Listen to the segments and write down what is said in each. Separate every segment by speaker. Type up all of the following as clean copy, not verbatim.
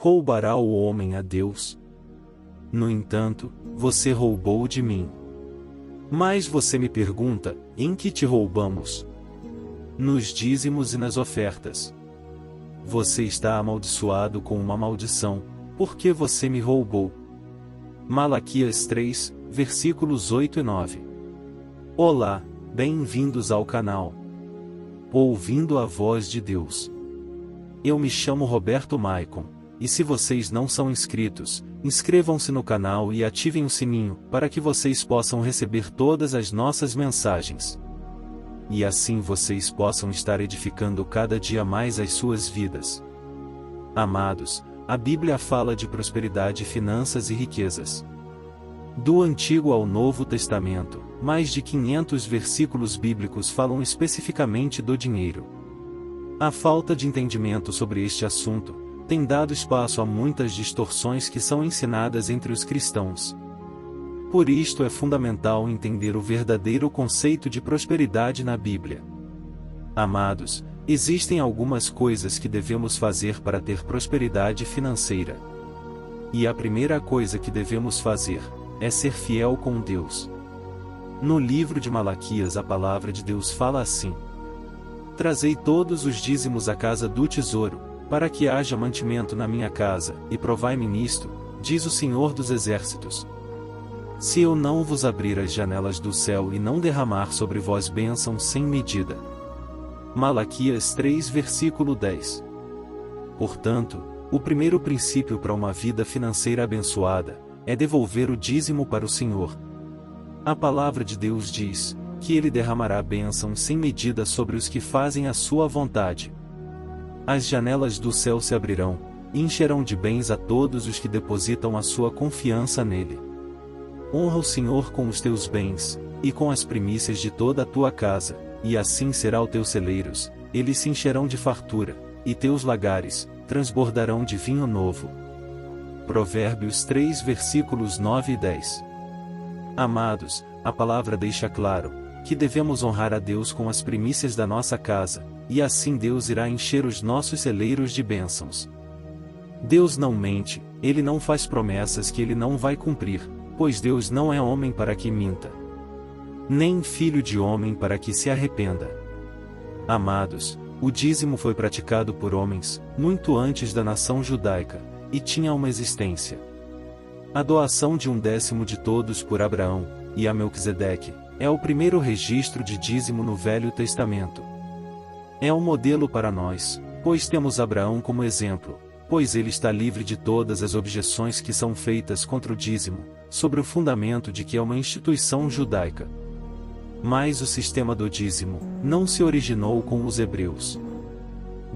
Speaker 1: roubará o homem a Deus? No entanto, você roubou de mim. Mas você me pergunta, em que te roubamos? Nos dízimos e nas ofertas. Você está amaldiçoado com uma maldição, porque você me roubou. Malaquias 3, versículos 8 e 9. Olá, bem-vindos ao canal Ouvindo a Voz de Deus. Eu me chamo Roberto Maicon, e se vocês não são inscritos, inscrevam-se no canal e ativem o sininho, para que vocês possam receber todas as nossas mensagens. E assim vocês possam estar edificando cada dia mais as suas vidas. Amados, a Bíblia fala de prosperidade, finanças e riquezas. Do Antigo ao Novo Testamento, mais de 500 versículos bíblicos falam especificamente do dinheiro. A falta de entendimento sobre este assunto tem dado espaço a muitas distorções que são ensinadas entre os cristãos. Por isto é fundamental entender o verdadeiro conceito de prosperidade na Bíblia. Amados, existem algumas coisas que devemos fazer para ter prosperidade financeira. E a primeira coisa que devemos fazer é ser fiel com Deus. No livro de Malaquias a palavra de Deus fala assim: Trazei todos os dízimos à casa do tesouro, para que haja mantimento na minha casa, e provai-me nisto, diz o Senhor dos Exércitos. Se eu não vos abrir as janelas do céu e não derramar sobre vós bênção sem medida. Malaquias 3 versículo 10. Portanto, o primeiro princípio para uma vida financeira abençoada é devolver o dízimo para o Senhor. A palavra de Deus diz que Ele derramará bênção sem medida sobre os que fazem a sua vontade. As janelas do céu se abrirão, e encherão de bens a todos os que depositam a sua confiança nele. Honra o Senhor com os teus bens, e com as primícias de toda a tua casa, e assim será o teus celeiros, eles se encherão de fartura, e teus lagares transbordarão de vinho novo. Provérbios 3 versículos 9 e 10. Amados, a palavra deixa claro que devemos honrar a Deus com as primícias da nossa casa, e assim Deus irá encher os nossos celeiros de bênçãos. Deus não mente, Ele não faz promessas que Ele não vai cumprir, pois Deus não é homem para que minta, nem filho de homem para que se arrependa. Amados, o dízimo foi praticado por homens, muito antes da nação judaica, e tinha uma existência. A doação de 1/10 de todos por Abraão, e a Melquisedeque, é o primeiro registro de dízimo no Velho Testamento. É um modelo para nós, pois temos Abraão como exemplo, pois ele está livre de todas as objeções que são feitas contra o dízimo, sobre o fundamento de que é uma instituição judaica. Mas o sistema do dízimo não se originou com os hebreus.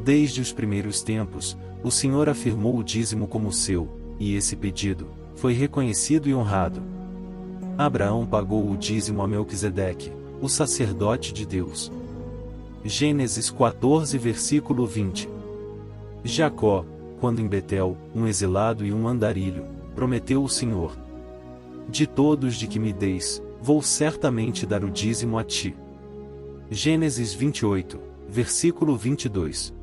Speaker 1: Desde os primeiros tempos, o Senhor afirmou o dízimo como seu, e esse pedido foi reconhecido e honrado. Abraão pagou o dízimo a Melquisedeque, o sacerdote de Deus. Gênesis 14 versículo 20. Jacó, quando em Betel, um exilado e um andarilho, prometeu o Senhor: de todos de que me deis, vou certamente dar o dízimo a ti. Gênesis 28, versículo 22.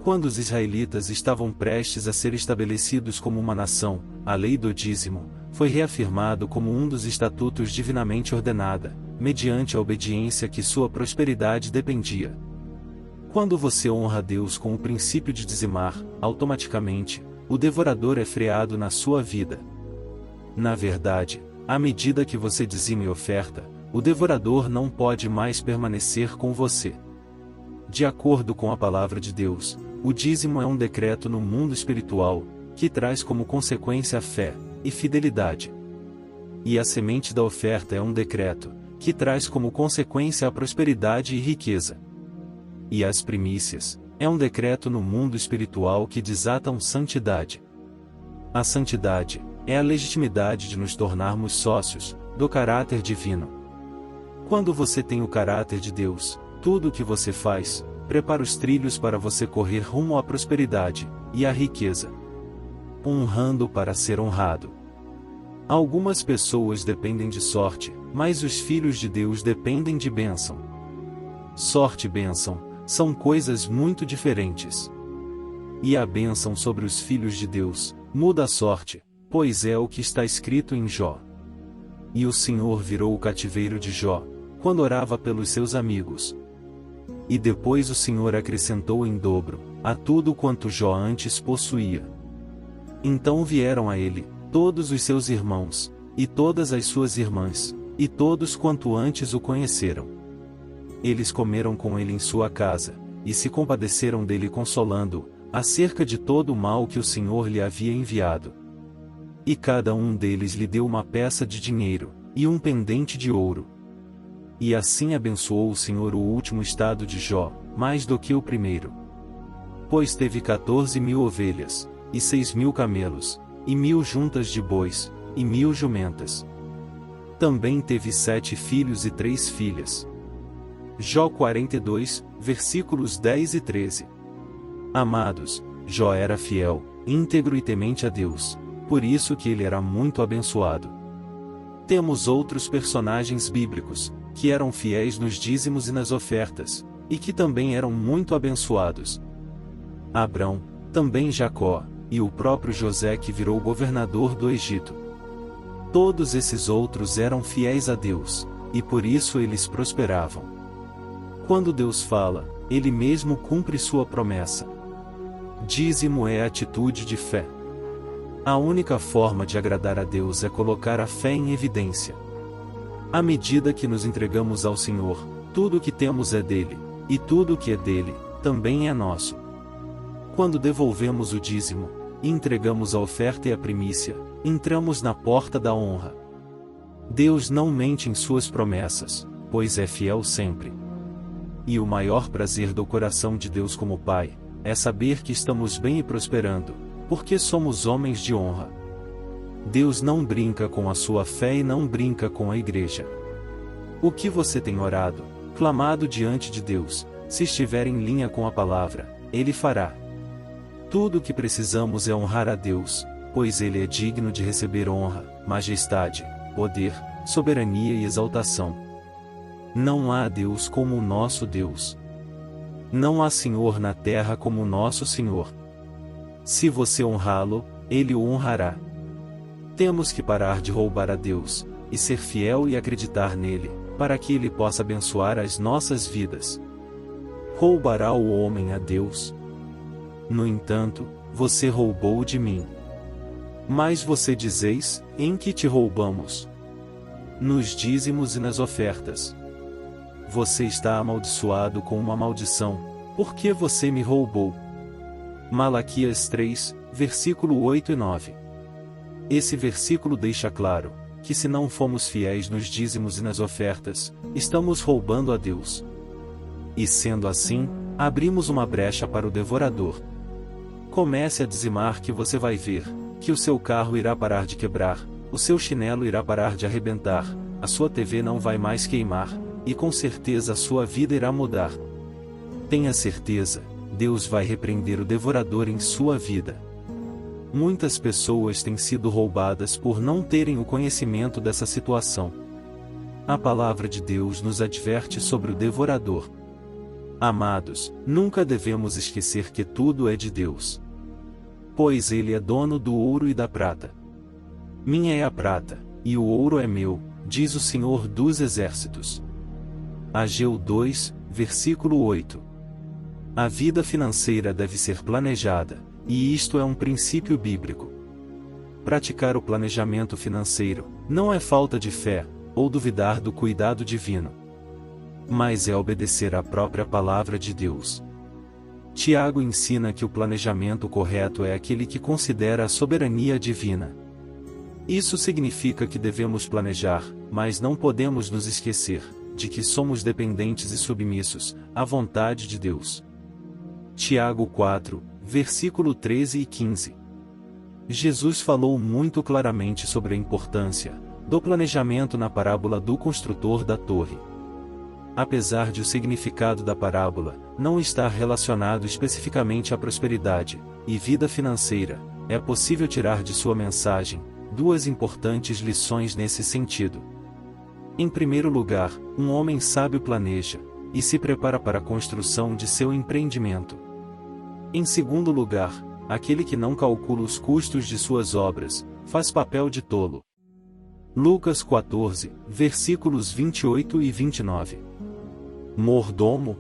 Speaker 1: Quando os israelitas estavam prestes a ser estabelecidos como uma nação, a lei do dízimo foi reafirmado como um dos estatutos divinamente ordenada, mediante a obediência que sua prosperidade dependia. Quando você honra a Deus com o princípio de dizimar, automaticamente, o devorador é freado na sua vida. Na verdade, à medida que você dizima e oferta, o devorador não pode mais permanecer com você. De acordo com a palavra de Deus, o dízimo é um decreto no mundo espiritual, que traz como consequência a fé e fidelidade. E a semente da oferta é um decreto, que traz como consequência a prosperidade e riqueza. E as primícias é um decreto no mundo espiritual que desatam santidade. A santidade é a legitimidade de nos tornarmos sócios do caráter divino. Quando você tem o caráter de Deus, tudo o que você faz prepara os trilhos para você correr rumo à prosperidade e à riqueza. Honrando para ser honrado. Algumas pessoas dependem de sorte, mas os filhos de Deus dependem de bênção. Sorte e bênção são coisas muito diferentes. e a bênção sobre os filhos de Deus, muda a sorte, pois é o que está escrito em Jó. E o Senhor virou o cativeiro de Jó, quando orava pelos seus amigos. E depois o Senhor acrescentou em dobro, a tudo quanto Jó antes possuía. Então vieram a ele, todos os seus irmãos, e todas as suas irmãs, e todos quanto antes o conheceram. Eles comeram com ele em sua casa, e se compadeceram dele consolando-o, acerca de todo o mal que o Senhor lhe havia enviado. E cada um deles lhe deu uma peça de dinheiro, e um pendente de ouro. E assim abençoou o Senhor o último estado de Jó, mais do que o primeiro. Pois teve 14.000 ovelhas, e 6.000 camelos, e 1.000 juntas de bois, e 1.000 jumentas. Também teve 7 filhos e 3 filhas. Jó 42, versículos 10 e 13. Amados, Jó era fiel, íntegro e temente a Deus, por isso que ele era muito abençoado. Temos outros personagens bíblicos, que eram fiéis nos dízimos e nas ofertas, e que também eram muito abençoados. Abrão, também Jacó, e o próprio José que virou governador do Egito. Todos esses outros eram fiéis a Deus, e por isso eles prosperavam. Quando Deus fala, Ele mesmo cumpre sua promessa. Dízimo é atitude de fé. A única forma de agradar a Deus é colocar a fé em evidência. À medida que nos entregamos ao Senhor, tudo o que temos é dele, e tudo o que é dele, também é nosso. Quando devolvemos o dízimo, e entregamos a oferta e a primícia, entramos na porta da honra. Deus não mente em suas promessas, pois é fiel sempre. E o maior prazer do coração de Deus como Pai, é saber que estamos bem e prosperando, porque somos homens de honra. Deus não brinca com a sua fé e não brinca com a igreja. O que você tem orado, clamado diante de Deus, se estiver em linha com a palavra, Ele fará. Tudo o que precisamos é honrar a Deus, pois Ele é digno de receber honra, majestade, poder, soberania e exaltação. Não há Deus como o nosso Deus. Não há Senhor na terra como o nosso Senhor. Se você honrá-lo, Ele o honrará. Temos que parar de roubar a Deus, e ser fiel e acreditar nele, para que Ele possa abençoar as nossas vidas. Roubará o homem a Deus? No entanto, você roubou de mim. Mas você dizeis, em que te roubamos? Nos dízimos e nas ofertas. Você está amaldiçoado com uma maldição, porque você me roubou. Malaquias 3, versículo 8 e 9. Esse versículo deixa claro, que se não fomos fiéis nos dízimos e nas ofertas, estamos roubando a Deus. E sendo assim, abrimos uma brecha para o devorador. Comece a dizimar que você vai ver, que o seu carro irá parar de quebrar, o seu chinelo irá parar de arrebentar, a sua TV não vai mais queimar, e com certeza a sua vida irá mudar. Tenha certeza, Deus vai repreender o devorador em sua vida. Muitas pessoas têm sido roubadas por não terem o conhecimento dessa situação. A palavra de Deus nos adverte sobre o devorador. Amados, nunca devemos esquecer que tudo é de Deus. Pois Ele é dono do ouro e da prata. Minha é a prata, e o ouro é meu, diz o Senhor dos Exércitos. Ageu 2, versículo 8. A vida financeira deve ser planejada, e isto é um princípio bíblico. Praticar o planejamento financeiro não é falta de fé, ou duvidar do cuidado divino, mas é obedecer à própria palavra de Deus. Tiago ensina que o planejamento correto é aquele que considera a soberania divina. Isso significa que devemos planejar, mas não podemos nos esquecer de que somos dependentes e submissos à vontade de Deus. Tiago 4, versículo 13 e 15. Jesus falou muito claramente sobre a importância do planejamento na parábola do construtor da torre. Apesar de o significado da parábola não estar relacionado especificamente à prosperidade e vida financeira, é possível tirar de sua mensagem duas importantes lições nesse sentido. Em primeiro lugar, um homem sábio planeja e se prepara para a construção de seu empreendimento. Em segundo lugar, aquele que não calcula os custos de suas obras, faz papel de tolo. Lucas 14, versículos 28 e 29. Mordomo.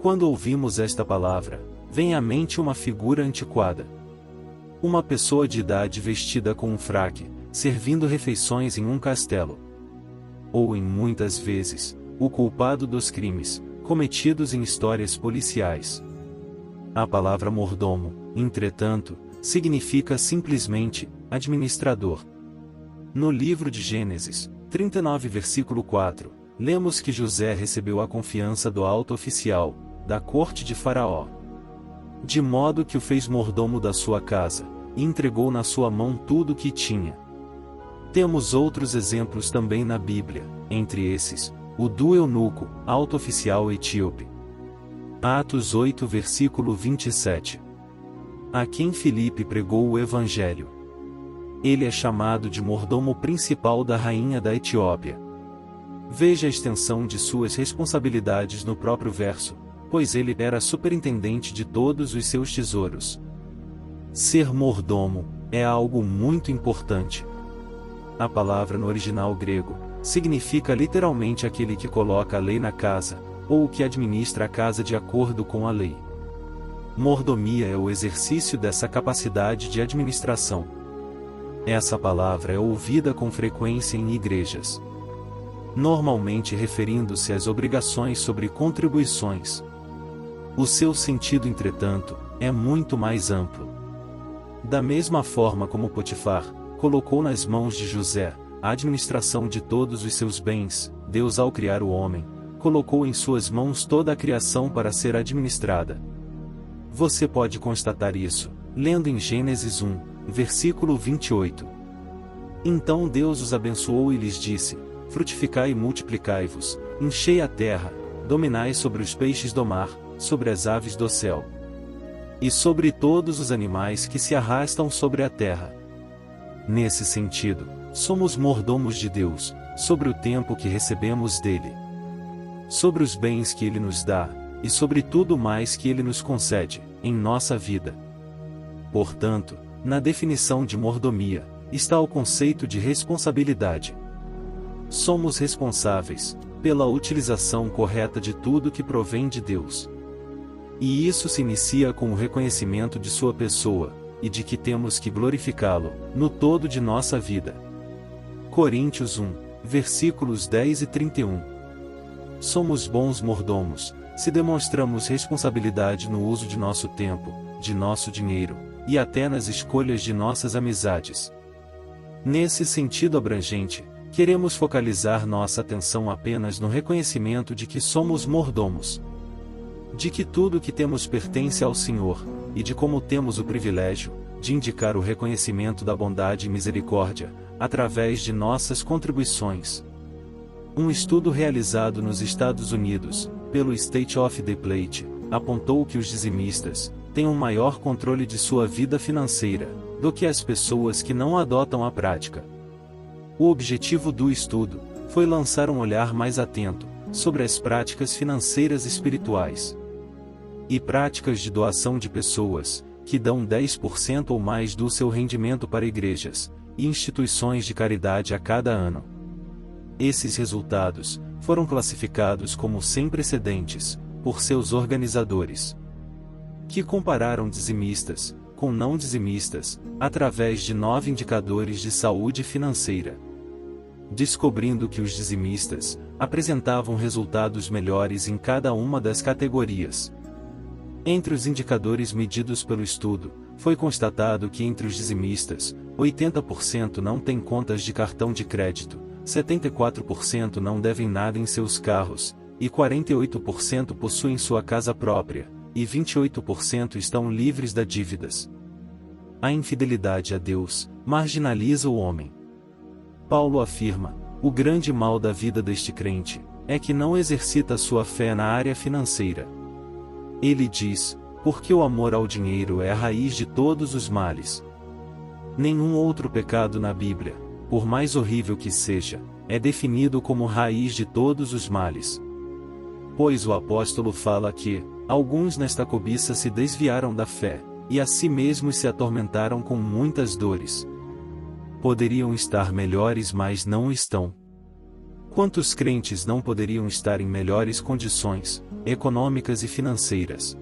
Speaker 1: Quando ouvimos esta palavra, vem à mente uma figura antiquada. Uma pessoa de idade vestida com um fraque, servindo refeições em um castelo. Ou, em muitas vezes, o culpado dos crimes, cometidos em histórias policiais. A palavra mordomo, entretanto, significa simplesmente administrador. No livro de Gênesis, 39 versículo 4, lemos que José recebeu a confiança do alto oficial, da corte de Faraó. De modo que o fez mordomo da sua casa, e entregou na sua mão tudo o que tinha. Temos outros exemplos também na Bíblia, entre esses, o do eunuco, alto oficial etíope. Atos 8 versículo 27. A quem Filipe pregou o Evangelho. Ele é chamado de mordomo principal da rainha da Etiópia. Veja a extensão de suas responsabilidades no próprio verso, pois ele era superintendente de todos os seus tesouros. Ser mordomo é algo muito importante. A palavra no original grego significa literalmente aquele que coloca a lei na casa, ou o que administra a casa de acordo com a lei. Mordomia é o exercício dessa capacidade de administração. Essa palavra é ouvida com frequência em igrejas, normalmente referindo-se às obrigações sobre contribuições. O seu sentido, entretanto, é muito mais amplo. Da mesma forma como Potifar colocou nas mãos de José a administração de todos os seus bens, Deus, ao criar o homem, colocou em suas mãos toda a criação para ser administrada. Você pode constatar isso, lendo em Gênesis 1, versículo 28. Então Deus os abençoou e lhes disse: frutificai e multiplicai-vos, enchei a terra, dominai sobre os peixes do mar, sobre as aves do céu, e sobre todos os animais que se arrastam sobre a terra. Nesse sentido, somos mordomos de Deus, sobre o tempo que recebemos dele, sobre os bens que ele nos dá, e sobre tudo mais que ele nos concede, em nossa vida. Portanto, na definição de mordomia, está o conceito de responsabilidade. Somos responsáveis pela utilização correta de tudo que provém de Deus. E isso se inicia com o reconhecimento de sua pessoa, e de que temos que glorificá-lo, no todo de nossa vida. Coríntios 1, versículos 10 e 31. Somos bons mordomos, se demonstramos responsabilidade no uso de nosso tempo, de nosso dinheiro, e até nas escolhas de nossas amizades. Nesse sentido abrangente, queremos focalizar nossa atenção apenas no reconhecimento de que somos mordomos, de que tudo o que temos pertence ao Senhor, e de como temos o privilégio de indicar o reconhecimento da bondade e misericórdia, através de nossas contribuições. Um estudo realizado nos Estados Unidos, pelo State of the Plate, apontou que os dizimistas têm um maior controle de sua vida financeira do que as pessoas que não adotam a prática. O objetivo do estudo foi lançar um olhar mais atento sobre as práticas financeiras espirituais e práticas de doação de pessoas que dão 10% ou mais do seu rendimento para igrejas e instituições de caridade a cada ano. Esses resultados foram classificados como sem precedentes por seus organizadores, que compararam dizimistas com não dizimistas através de 9 indicadores de saúde financeira, descobrindo que os dizimistas apresentavam resultados melhores em cada uma das categorias. Entre os indicadores medidos pelo estudo, foi constatado que entre os dizimistas, 80% não têm contas de cartão de crédito, 74% não devem nada em seus carros, e 48% possuem sua casa própria, e 28% estão livres de dívidas. A infidelidade a Deus marginaliza o homem. Paulo afirma: o grande mal da vida deste crente é que não exercita sua fé na área financeira. Ele diz: porque o amor ao dinheiro é a raiz de todos os males. Nenhum outro pecado na Bíblia, por mais horrível que seja, é definido como raiz de todos os males. Pois o apóstolo fala que alguns nesta cobiça se desviaram da fé, e a si mesmos se atormentaram com muitas dores. Poderiam estar melhores, mas não estão. Quantos crentes não poderiam estar em melhores condições, econômicas e financeiras?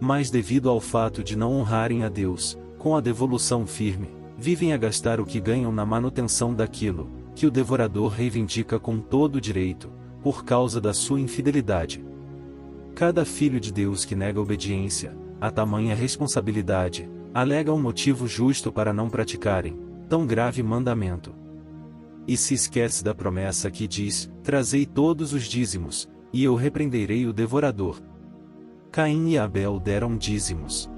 Speaker 1: Mas devido ao fato de não honrarem a Deus, com a devolução firme, vivem a gastar o que ganham na manutenção daquilo, que o devorador reivindica com todo o direito, por causa da sua infidelidade. Cada filho de Deus que nega obediência a tamanha responsabilidade, alega um motivo justo para não praticarem tão grave mandamento. E se esquece da promessa que diz: trazei todos os dízimos, e eu repreenderei o devorador. Caim e Abel deram dízimos.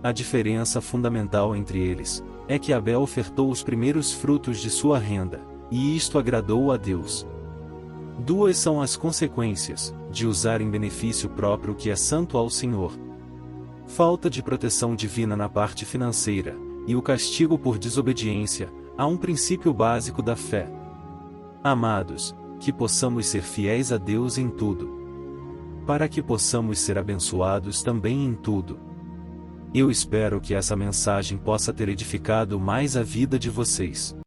Speaker 1: A diferença fundamental entre eles é que Abel ofertou os primeiros frutos de sua renda, e isto agradou a Deus. Duas são as consequências de usar em benefício próprio o que é santo ao Senhor: falta de proteção divina na parte financeira, e o castigo por desobediência a um princípio básico da fé. Amados, que possamos ser fiéis a Deus em tudo, para que possamos ser abençoados também em tudo. Eu espero que essa mensagem possa ter edificado mais a vida de vocês.